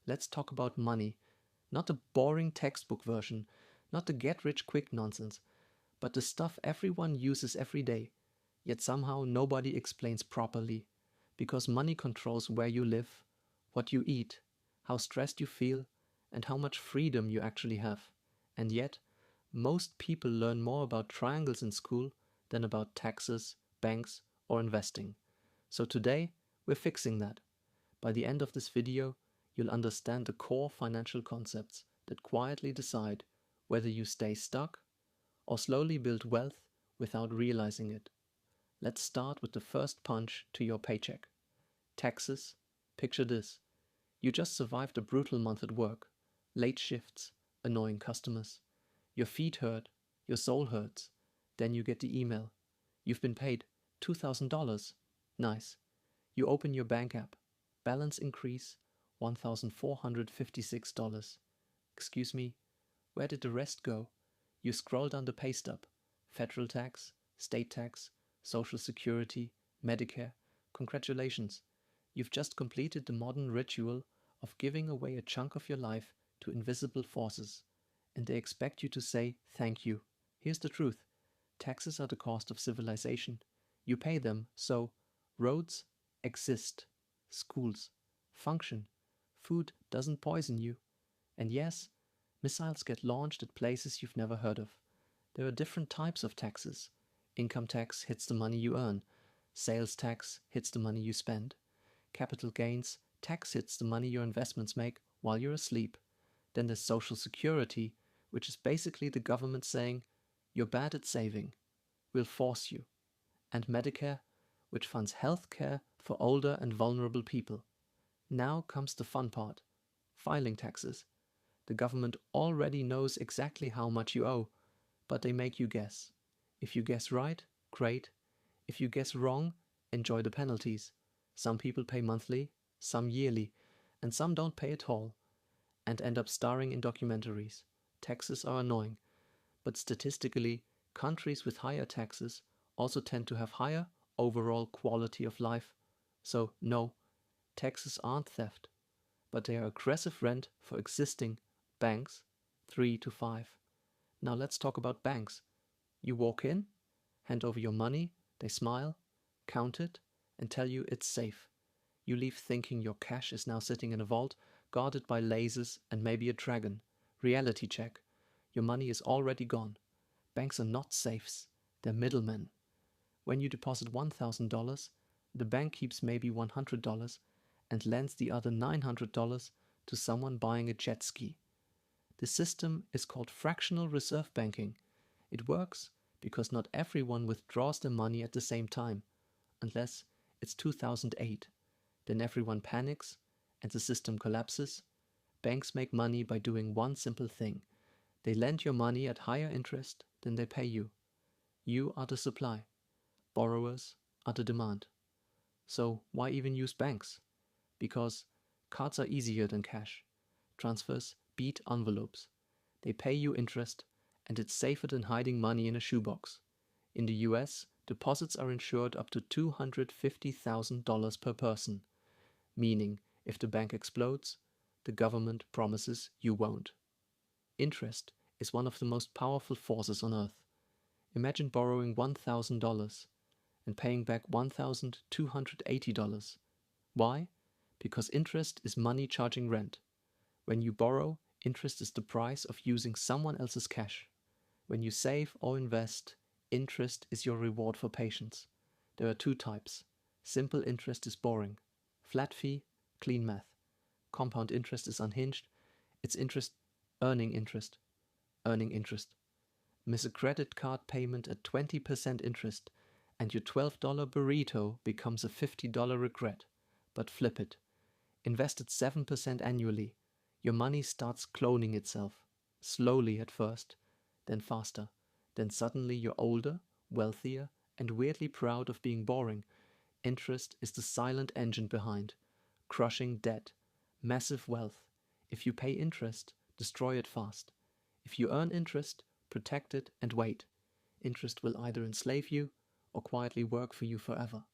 Let's talk about money. Not the boring textbook version, not the get-rich-quick nonsense, but the stuff everyone uses every day, yet somehow nobody explains properly. Because money controls where you live, what you eat, how stressed you feel, and how much freedom you actually have. And yet, most people learn more about triangles in school than about taxes, banks, or investing. So today, we're fixing that. By the end of this video, you'll understand the core financial concepts that quietly decide whether you stay stuck or slowly build wealth without realizing it. Let's start with the first punch to your paycheck. Taxes. Picture this. You just survived a brutal month at work. Late shifts, annoying customers. Your feet hurt, your soul hurts. Then you get the email. You've been paid $2,000. Nice. You open your bank app. Balance increase, $1,456. Excuse me, where did the rest go? You scroll down the pay stub. Federal tax, state tax, Social Security, Medicare. Congratulations. You've just completed the modern ritual of giving away a chunk of your life to invisible forces, and they expect you to say thank you. Here's the truth. Taxes are the cost of civilization. You pay them, so roads exist, schools function, food doesn't poison you, and yes, missiles get launched at places you've never heard of. There are different types of taxes. Income tax hits the money you earn. Sales tax hits the money you spend. Capital gains tax hits the money your investments make while you're asleep. Then there's Social Security, which is basically the government saying, you're bad at saving. We'll force you. And Medicare, which funds health care for older and vulnerable people. Now comes the fun part. Filing taxes. The government already knows exactly how much you owe, but they make you guess. If you guess right, great. If you guess wrong, enjoy the penalties. Some people pay monthly, some yearly, and some don't pay at all, and end up starring in documentaries. Taxes are annoying, but statistically, countries with higher taxes also tend to have higher overall quality of life. So no, taxes aren't theft, but they are aggressive rent for existing banks, 3 to 5. Now let's talk about banks. You walk in, hand over your money, they smile, count it, and tell you it's safe. You leave thinking your cash is now sitting in a vault, guarded by lasers and maybe a dragon. Reality check. Your money is already gone. Banks are not safes, they're middlemen. When you deposit $1,000, the bank keeps maybe $100 and lends the other $900 to someone buying a jet ski. The system is called fractional reserve banking. It works because not everyone withdraws their money at the same time, unless it's 2008. Then everyone panics and the system collapses. Banks make money by doing one simple thing. They lend your money at higher interest than they pay you. You are the supply. Borrowers are the demand. So why even use banks? Because cards are easier than cash. Transfers beat envelopes. They pay you interest, and it's safer than hiding money in a shoebox. In the US, deposits are insured up to $250,000 per person, meaning if the bank explodes, the government promises you won't. Interest is one of the most powerful forces on earth. Imagine borrowing $1,000 and paying back $1,280. Why? Because interest is money charging rent. When you borrow, interest is the price of using someone else's cash. When you save or invest, interest is your reward for patience. There are two types. Simple interest is boring. Flat fee, clean math. Compound interest is unhinged. It's interest, earning interest. Earning interest. Miss a credit card payment at 20% interest, and your $12 burrito becomes a $50 regret. But flip it. Invest at 7% annually. Your money starts cloning itself. Slowly at first, then faster. Then suddenly you're older, wealthier, and weirdly proud of being boring. Interest is the silent engine behind. Crushing debt. Massive wealth. If you pay interest, destroy it fast. If you earn interest, protect it and wait. Interest will either enslave you or quietly work for you forever.